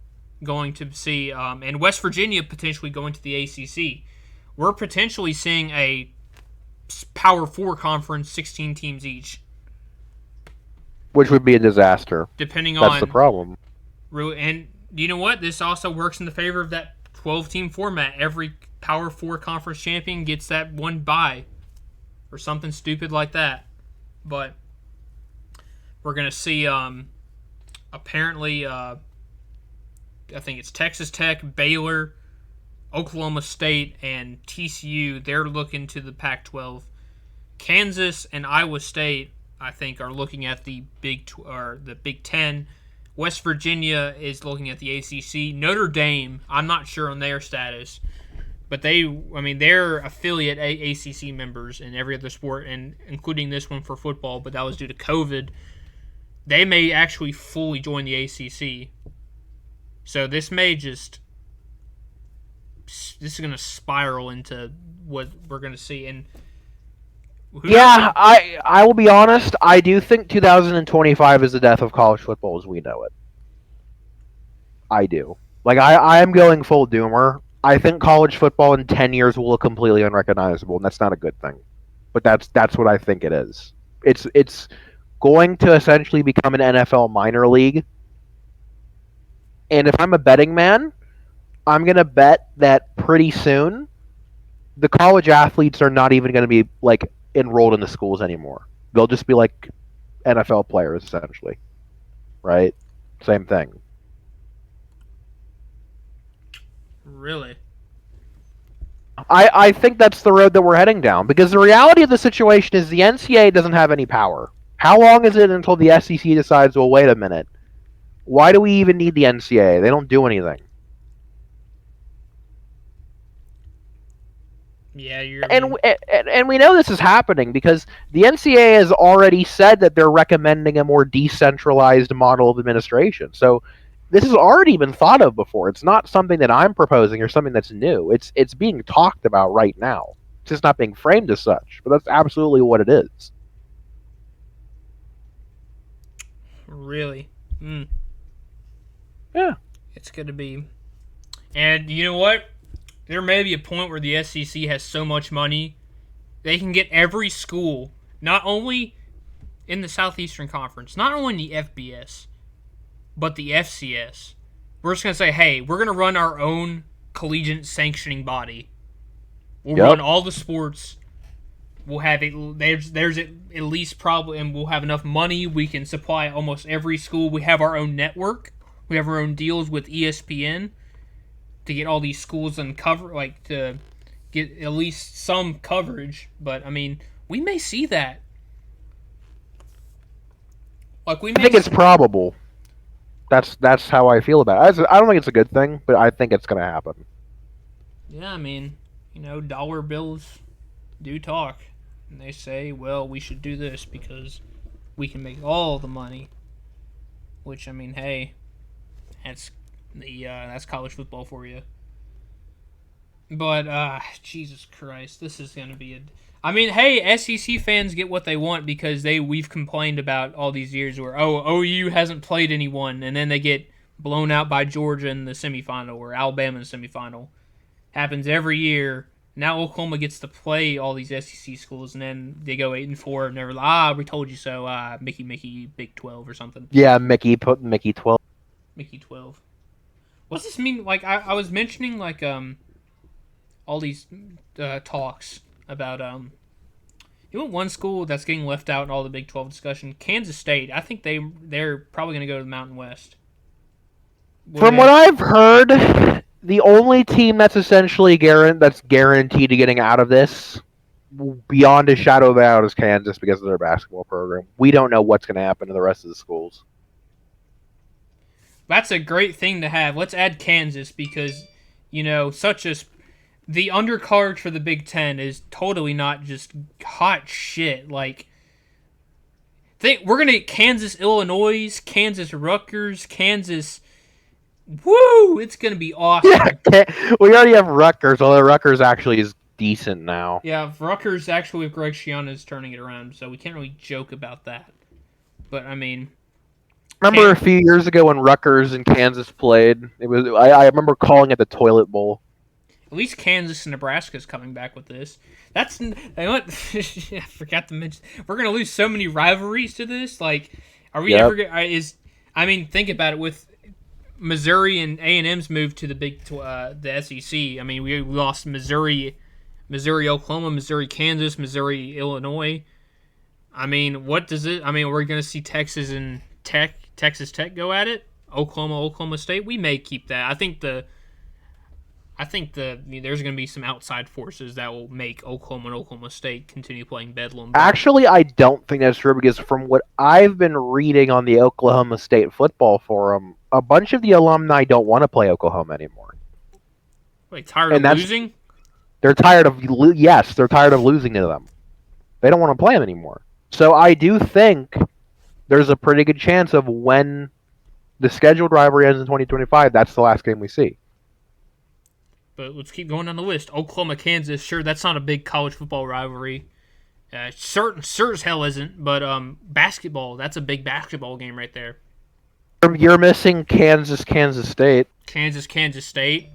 A: going to see, and West Virginia potentially going to the ACC. We're potentially seeing a Power 4 conference, 16 teams each.
B: Which would be a disaster.
A: Depending
B: That's the problem.
A: And you know what? This also works in the favor of that 12-team format. Every Power 4 conference champion gets that one bye. Or something stupid like that. But we're going to see, apparently, I think it's Texas Tech, Baylor, Oklahoma State, and TCU. They're looking to the Pac-12. Kansas and Iowa State, I think, are looking at the Big 10. West Virginia is looking at the ACC. Notre Dame, I'm not sure on their status, but they're affiliate ACC members in every other sport, and including this one for football. But that was due to COVID. They may actually fully join the ACC. So this is going to spiral into what we're going to see. And
B: I will be honest. I do think 2025 is the death of college football as we know it. I do. Like, I am going full doomer. I think college football in 10 years will look completely unrecognizable, and that's not a good thing. But that's what I think it is. It's going to essentially become an NFL minor league. And if I'm a betting man, I'm going to bet that pretty soon the college athletes are not even going to be like enrolled in the schools anymore. They'll just be like NFL players essentially. Right? Same thing.
A: Really?
B: I think that's the road that we're heading down, because the reality of the situation is the NCAA doesn't have any power. How long is it until the SEC decides, well, wait a minute, why do we even need the NCAA? They don't do anything.
A: Yeah,
B: and we know this is happening because the NCAA has already said that they're recommending a more decentralized model of administration. So this has already been thought of before. It's not something that I'm proposing or something that's new. It's being talked about right now. It's just not being framed as such, but that's absolutely what it is.
A: Really?
B: Yeah.
A: It's going to be... And you know what? There may be a point where the SEC has so much money, they can get every school, not only in the Southeastern Conference, not only in the FBS, but the FCS. We're just going to say, hey, we're going to run our own collegiate sanctioning body. We'll run all the sports. We'll have there's at least probably, and we'll have enough money. We can supply almost every school. We have our own network. We have our own deals with ESPN to get all these schools to get at least some coverage. But I mean, we may see that.
B: I think it's probable. That's how I feel about it. I don't think it's a good thing, but I think it's going to happen.
A: Yeah, I mean, dollar bills do talk. And they say, well, we should do this because we can make all the money. Which, I mean, hey, that's college football for you. But, Jesus Christ, this is going to be I mean, hey, SEC fans get what they want because we've complained about all these years where, OU hasn't played anyone, and then they get blown out by Georgia in the semifinal or Alabama in the semifinal. Happens every year. Now Oklahoma gets to play all these SEC schools, and then they go 8-4, and they're like, we told you so, Mickey, Big 12 or something.
B: Yeah, Mickey 12.
A: Mickey 12. What's this mean? Like, I was mentioning, like, all these talks about, one school that's getting left out in all the Big 12 discussion, Kansas State. I think they're probably going to go to the Mountain West.
B: From what I've heard, the only team that's essentially guaranteed to getting out of this, beyond a shadow of a doubt, is Kansas because of their basketball program. We don't know what's going to happen to the rest of the schools.
A: That's a great thing to have. Let's add Kansas because, the undercard for the Big Ten is totally not just hot shit. Like, we're going to get Kansas, Illinois, Kansas, Rutgers, Kansas. Woo! It's going to be awesome.
B: Yeah, we already have Rutgers, although Rutgers actually is decent now.
A: Yeah, Rutgers actually with Greg Schiano is turning it around, so we can't really joke about that. But, I mean...
B: Remember a few years ago when Rutgers and Kansas played? I remember calling it the Toilet Bowl.
A: At least Kansas and Nebraska is coming back with this. I forgot to mention. We're going to lose so many rivalries to this. Like, are we ever going to... think about it. With Missouri and A&M's move to the SEC, I mean, we lost Missouri, Oklahoma, Missouri, Kansas, Missouri, Illinois. I mean, what does it... I mean, we're going to see Texas Tech go at it. Oklahoma State. We may keep that. I think there's going to be some outside forces that will make Oklahoma and Oklahoma State continue playing Bedlam.
B: Actually, I don't think that's true because from what I've been reading on the Oklahoma State football forum, a bunch of the alumni don't want to play Oklahoma anymore.
A: Wait, tired of losing?
B: They're tired of they're tired of losing to them. They don't want to play them anymore. So I do think there's a pretty good chance of when the scheduled rivalry ends in 2025, that's the last game we see.
A: But let's keep going down the list. Oklahoma, Kansas, sure, that's not a big college football rivalry. Sure as hell isn't, but basketball, that's a big basketball game right there.
B: You're missing Kansas State.
A: Kansas State.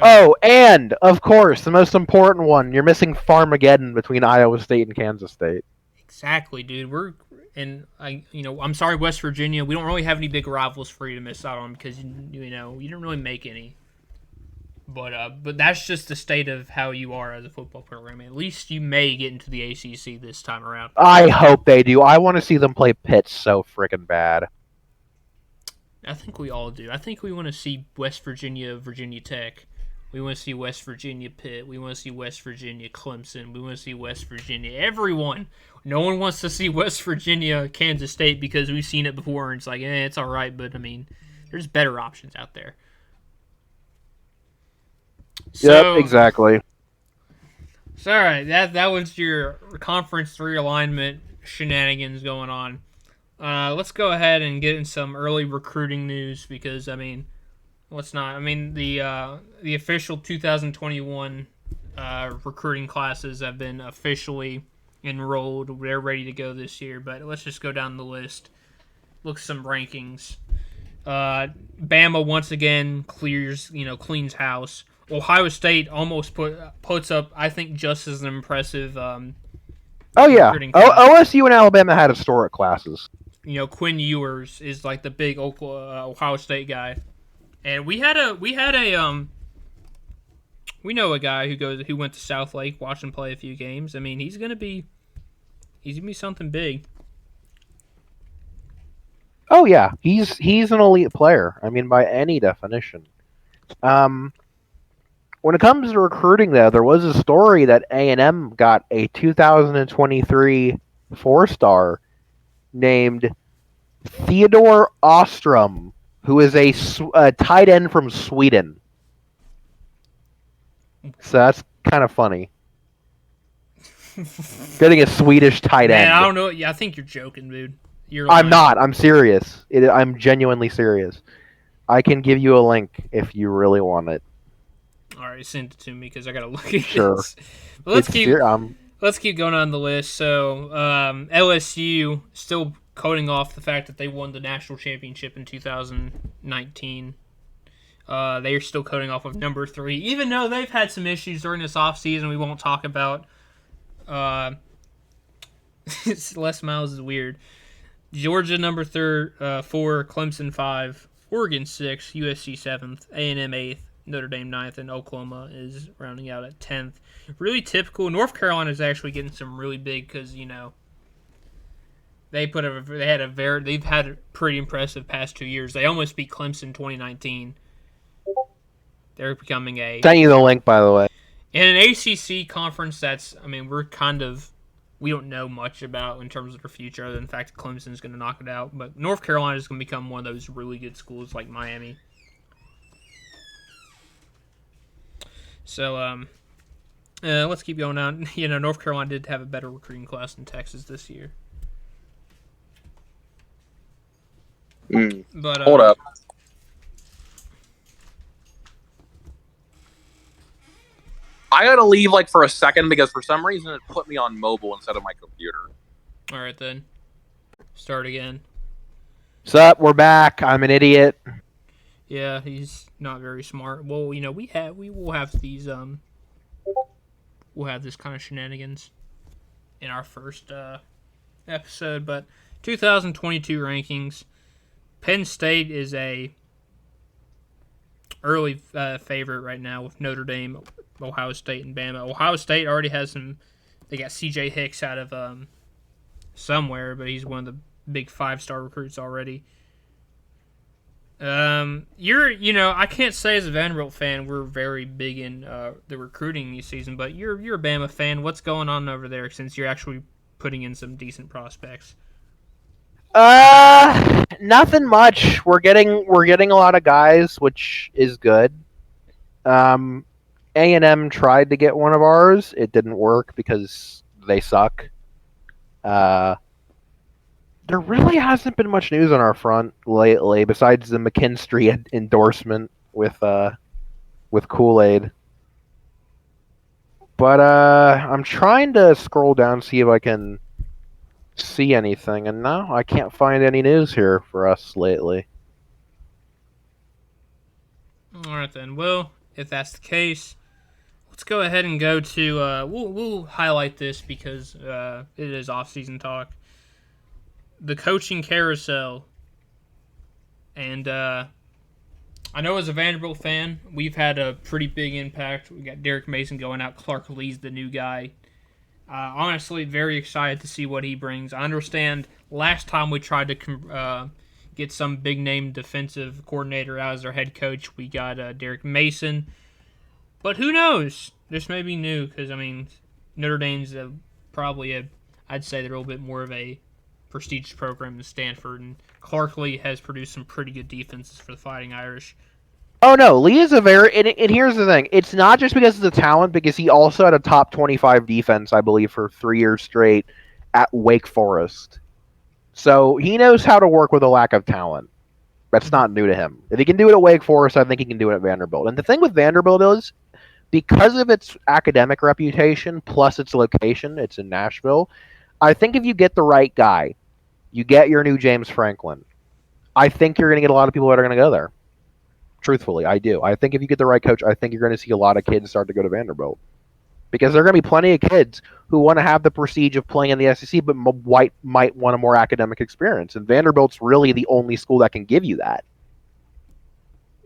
B: Oh, and, of course, the most important one, you're missing Farmageddon between Iowa State and Kansas State.
A: Exactly, dude. I'm sorry, West Virginia. We don't really have any big rivals for you to miss out on because, you didn't really make any. But that's just the state of how you are as a football program. At least you may get into the ACC this time around.
B: I hope they do. I want to see them play Pitt so freaking bad.
A: I think we all do. I think we want to see West Virginia, Virginia Tech. We want to see West Virginia Pitt. We want to see West Virginia Clemson. We want to see West Virginia everyone. No one wants to see West Virginia Kansas State because we've seen it before and it's like, it's all right, but I mean, there's better options out there.
B: Yep, exactly.
A: So, all right, that was your Conference 3 alignment shenanigans going on. Let's go ahead and get in some early recruiting news because let's not. The official 2021 recruiting classes have been officially enrolled. They're ready to go this year. But let's just go down the list. Look some rankings. Bama once again cleans house. Ohio State almost puts up, I think, just as an impressive.
B: Oh yeah, OSU and Alabama had historic classes.
A: Quinn Ewers is like the big Ohio State guy, and we know a guy who went to South Lake, watched him play a few games. I mean, he's gonna be something big.
B: Oh yeah, he's an elite player. I mean, by any definition. When it comes to recruiting, though, there was a story that A&M got a 2023 four-star named Theodore Ostrom, who is a tight end from Sweden. So that's kind of funny. Getting a Swedish tight end.
A: I don't know. Yeah, I think you're joking, dude.
B: I'm not. I'm serious. I'm genuinely serious. I can give you a link if you really want it.
A: All right, send it to me because I gotta look at
B: sure.
A: this. But let's keep going on the list. So LSU still coding off the fact that they won the national championship in 2019. They are still coding off of number 3, even though they've had some issues during this offseason we won't talk about. Les Miles is weird. Georgia number 4, Clemson 5, Oregon 6, USC 7th, A&M 8th, Notre Dame 9th, and Oklahoma is rounding out at 10th. Really typical. North Carolina is actually getting some really big because they've had a pretty impressive past 2 years. They almost beat Clemson 2019. They're becoming
B: Send you the link, by the way.
A: In an ACC conference we don't know much about in terms of their future, other than the fact that Clemson's going to knock it out. But North Carolina is going to become one of those really good schools like Miami. So, let's keep going on. North Carolina did have a better recruiting class than Texas this year.
C: But hold up. I gotta leave for a second because for some reason it put me on mobile instead of my computer.
A: All right then, start again.
B: What's up? We're back. I'm an idiot.
A: Yeah, he's not very smart. Well, we will have these we'll have this kind of shenanigans in our first episode. But 2022 rankings, Penn State is a early favorite right now with Notre Dame, Ohio State, and Bama. Ohio State already has they got C.J. Hicks out of somewhere, but he's one of the big 5-star recruits already. I can't say as a Vanderbilt fan we're very big in the recruiting this season, but you're a Bama fan. What's going on over there since you're actually putting in some decent prospects?
B: Nothing much. We're getting a lot of guys, which is good. A&M tried to get one of ours. It didn't work because they suck. There really hasn't been much news on our front lately, besides the McKinstry endorsement with Kool-Aid. But I'm trying to scroll down, see if I can see anything, and no, I can't find any news here for us lately.
A: All right then. Well, if that's the case, let's go ahead and go to. We'll highlight this because it is off-season talk. The coaching carousel, and I know as a Vanderbilt fan, we've had a pretty big impact. We got Derek Mason going out. Clark Lee's the new guy. Honestly, very excited to see what he brings. I understand last time we tried to get some big-name defensive coordinator out as our head coach, we got Derek Mason. But who knows? This may be new because, Notre Dame's I'd say they're a little bit more of a prestigious program than Stanford, and Clark Lee has produced some pretty good defenses for the Fighting Irish.
B: Oh no, Lee is and here's the thing. It's not just because of the talent, because he also had a top 25 defense, I believe, for 3 years straight at Wake Forest. So he knows how to work with a lack of talent. That's not new to him. If he can do it at Wake Forest, I think he can do it at Vanderbilt. And the thing with Vanderbilt is, because of its academic reputation plus its location, it's in Nashville. I think if you get the right guy, you get your new James Franklin. I think you're going to get a lot of people that are going to go there. Truthfully, I do. I think if you get the right coach, I think you're going to see a lot of kids start to go to Vanderbilt. Because there are going to be plenty of kids who want to have the prestige of playing in the SEC, but might want a more academic experience. And Vanderbilt's really the only school that can give you that.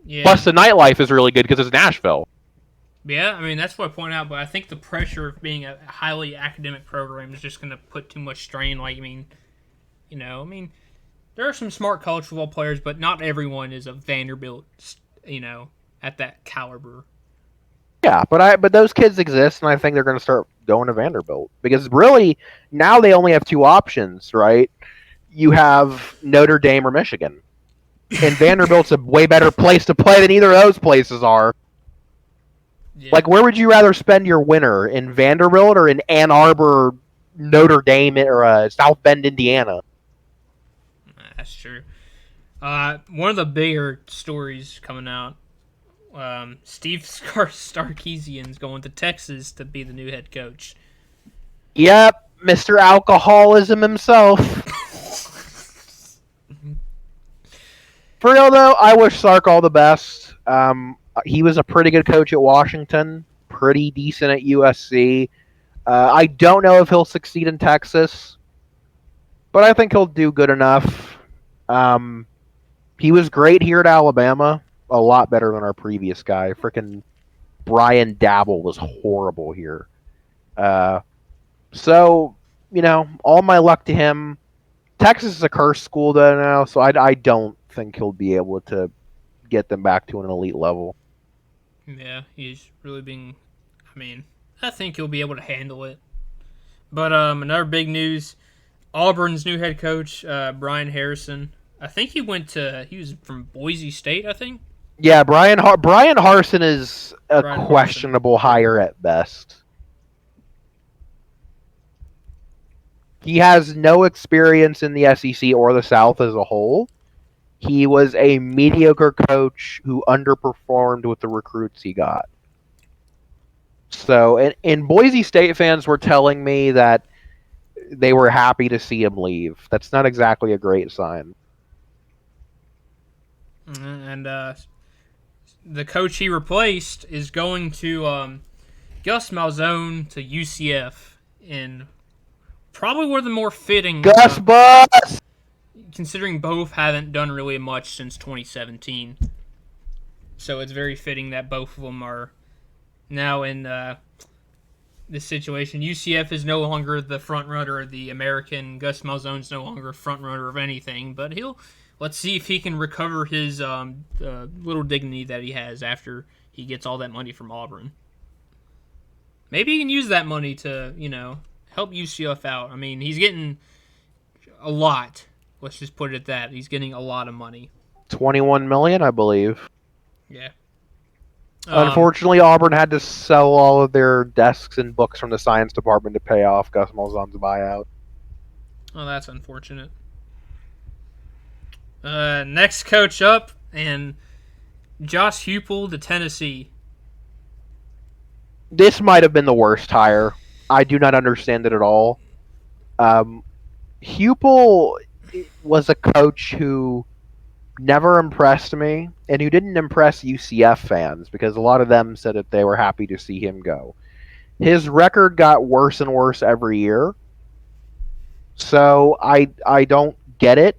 A: Yeah.
B: Plus, the nightlife is really good because it's Nashville.
A: Yeah, I mean, that's what I point out, but I think the pressure of being a highly academic program is just going to put too much strain. Like, I mean, there are some smart college football players, but not everyone is a Vanderbilt, at that caliber.
B: Yeah, but those kids exist, and I think they're going to start going to Vanderbilt because really now they only have two options, right? You have Notre Dame or Michigan, and Vanderbilt's a way better place to play than either of those places are.
A: Yeah.
B: Like, where would you rather spend your winter, in Vanderbilt or in Ann Arbor, Notre Dame, or South Bend, Indiana?
A: That's true. One of the bigger stories coming out. Steve Sarkisian's going to Texas to be the new head coach.
B: Yep, Mr. Alcoholism himself. For real, though, I wish Sark all the best. He was a pretty good coach at Washington, pretty decent at USC. I don't know if he'll succeed in Texas, but I think he'll do good enough. He was great here at Alabama. A lot better than our previous guy. Frickin' Brian Dabble was horrible here. So, all my luck to him. Texas is a cursed school though now, so I don't think he'll be able to get them back to an elite level.
A: Yeah, he's really being... I think he'll be able to handle it. But another big news, Auburn's new head coach, Brian Harrison. I think he was from Boise State, I think.
B: Yeah, Brian Harsin is a questionable hire at best. He has no experience in the SEC or the South as a whole. He was a mediocre coach who underperformed with the recruits he got. So, and Boise State fans were telling me that they were happy to see him leave. That's not exactly a great sign.
A: And the coach he replaced is going to Gus Malzahn to UCF in probably one of the more fitting.
B: Gus Bus!
A: Considering both haven't done really much since 2017. So it's very fitting that both of them are now in this situation. UCF is no longer the front runner of the American. Gus Malzahn's no longer a front runner of anything, but let's see if he can recover his little dignity that he has after he gets all that money from Auburn. Maybe he can use that money to, help UCF out. I mean, he's getting a lot. Let's just put it at that. He's getting a lot of money.
B: $21 million, I believe.
A: Yeah.
B: Unfortunately, Auburn had to sell all of their desks and books from the science department to pay off Gus Malzahn's buyout.
A: Oh, that's unfortunate. Next coach up, and Josh Heupel to Tennessee.
B: This might have been the worst hire. I do not understand it at all. Heupel was a coach who never impressed me, and who didn't impress UCF fans, because a lot of them said that they were happy to see him go. His record got worse and worse every year, so I don't get it.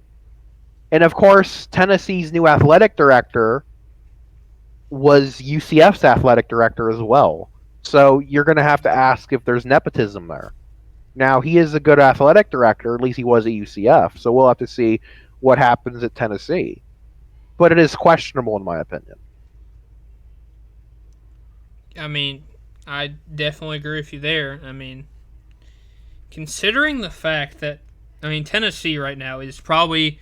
B: And of course, Tennessee's new athletic director was UCF's athletic director as well. So you're going to have to ask if there's nepotism there. Now, he is a good athletic director, at least he was at UCF, so we'll have to see what happens at Tennessee. But it is questionable in my opinion.
A: I mean, I definitely agree with you there. I mean, considering the fact that, Tennessee right now is probably...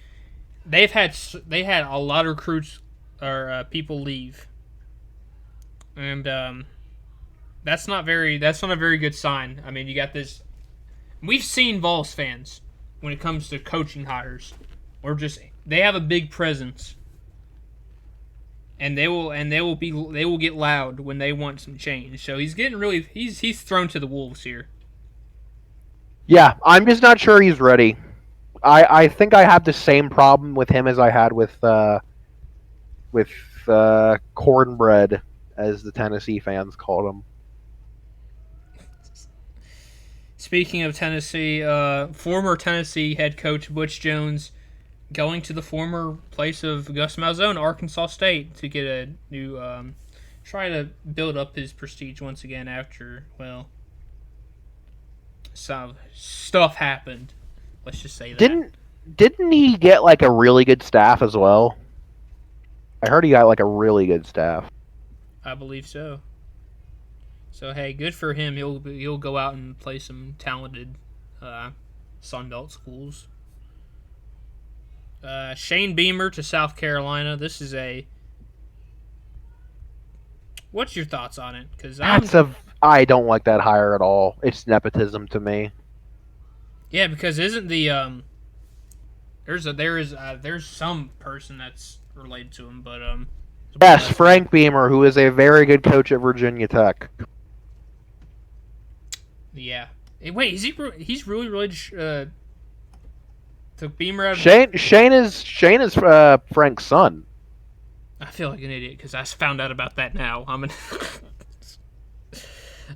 A: They had a lot of recruits or people leave, and that's not a very good sign. I mean, you got this. We've seen Vols fans when it comes to coaching hires, or just they have a big presence, and they will get loud when they want some change. So he's thrown to the wolves here.
B: Yeah, I'm just not sure he's ready. I think I have the same problem with him as I had with Cornbread, as the Tennessee fans called him.
A: Speaking of Tennessee, former Tennessee head coach Butch Jones going to the former place of Gus Malzahn, Arkansas State, to get a new, try to build up his prestige once again after, well, some stuff happened. Let's just say that.
B: Didn't he get like a really good staff as well? I heard he got like a really good staff.
A: I believe so. So hey, good for him. He'll go out and play some talented Sun Belt schools. Shane Beamer to South Carolina. This is a. What's your thoughts on it? Because
B: I don't like that hire at all. It's nepotism to me.
A: Yeah, because isn't the there's some person that's related to him, but
B: yes, Frank Beamer, who is a very good coach at Virginia Tech.
A: Yeah. Hey, wait, he's really related to Beamer?
B: Shane is Frank's son.
A: I feel like an idiot because I found out about that now.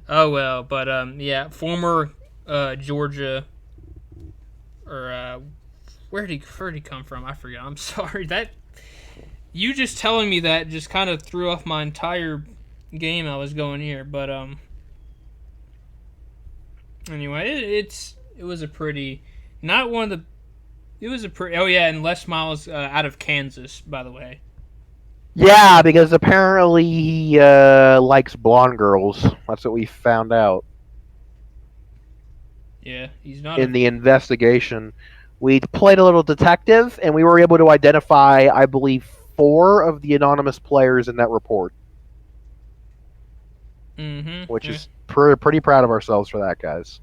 A: Oh well, but yeah, former Georgia, or where did he come from? I forget. I'm sorry. That you just telling me that just kind of threw off my entire game I was going here. But anyway, it was a pretty, not one of the. It was a pretty. Oh yeah, and Les Miles out of Kansas, by the way.
B: Yeah, because apparently he likes blonde girls. That's what we found out.
A: Yeah, he's not.
B: In the investigation, we played a little detective, and we were able to identify, I believe, 4 of the anonymous players in that report. Which is pretty proud of ourselves for that, guys.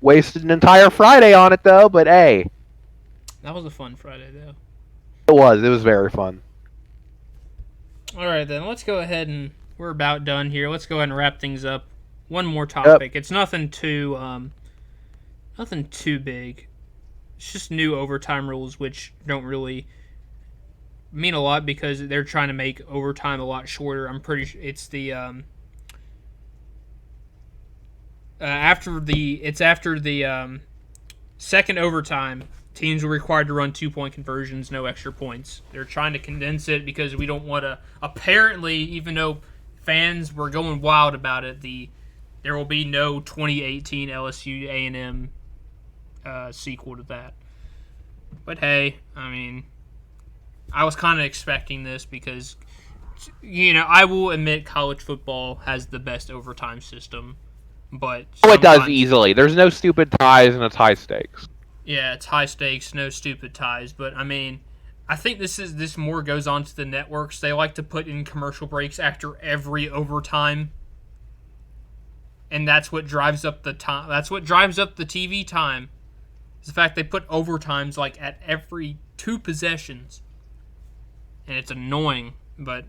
B: Wasted an entire Friday on it, though, but hey.
A: That was a fun Friday, though.
B: It was very fun.
A: All right, then, let's go ahead and we're about done here. Let's go ahead and wrap things up. One more topic. Yep. It's nothing too big. It's just new overtime rules, which don't really mean a lot because they're trying to make overtime a lot shorter. I'm pretty sure it's the after the second overtime, teams were required to run 2-point conversions, no extra points. They're trying to condense it because we don't want to. Apparently, even though fans were going wild about it, there will be no 2018 LSU A&M sequel to that. But hey, I mean, I was kind of expecting this because, I will admit college football has the best overtime system, but
B: it does easily. There's no stupid ties and it's high stakes.
A: Yeah, it's high stakes, no stupid ties. But I mean, I think this more goes on to the networks. They like to put in commercial breaks after every overtime, and that's what drives up the time. That's what drives up the TV time. Is the fact they put overtimes like at every 2 possessions, and it's annoying. But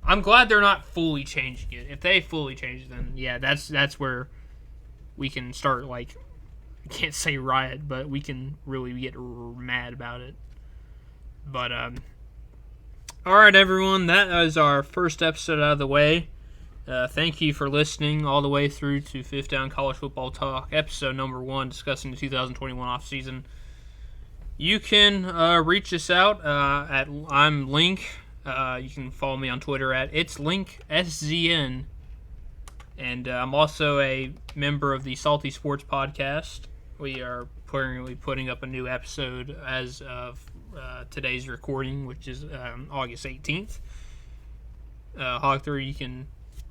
A: I'm glad they're not fully changing it. If they fully change it, then yeah, that's where we can start like. Can't say riot, but we can really get mad about it. But all right, everyone, that is our first episode out of the way. Thank you for listening all the way through to Fifth Down College Football Talk, episode number 1, discussing the 2021 offseason. You can reach us out at I'm Link. You can follow me on Twitter at itslinksZN. And I'm also a member of the Salty Sports Podcast. We are currently putting up a new episode as of today's recording, which is August 18th. Hogthrower, you can...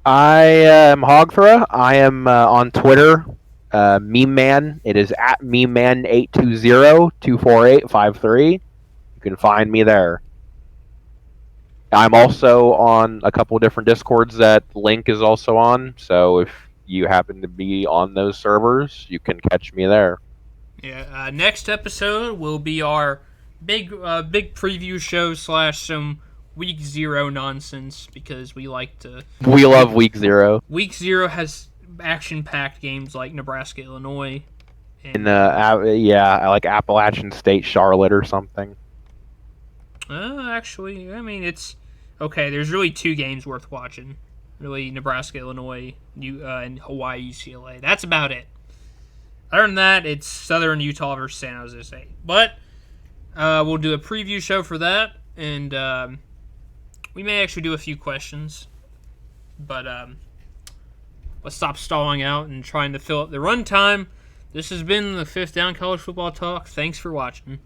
B: I am Hogthrower. I am on Twitter, Meme Man. It is at mememan820-248-53. You can find me there. I'm also on a couple different Discords that Link is also on, so if you happen to be on those servers, you can catch me there.
A: Yeah. Next episode will be our big preview show / some week 0 nonsense because we like to.
B: We love week 0.
A: Week 0 has action-packed games like Nebraska, Illinois.
B: And like Appalachian State, Charlotte, or something.
A: Actually, I mean it's okay. There's really 2 games worth watching. Really, Nebraska, Illinois, and Hawaii, UCLA. That's about it. Other than that, it's Southern Utah versus San Jose State. But we'll do a preview show for that, and we may actually do a few questions. But let's stop stalling out and trying to fill up the runtime. This has been the 5th Down College Football Talk. Thanks for watching.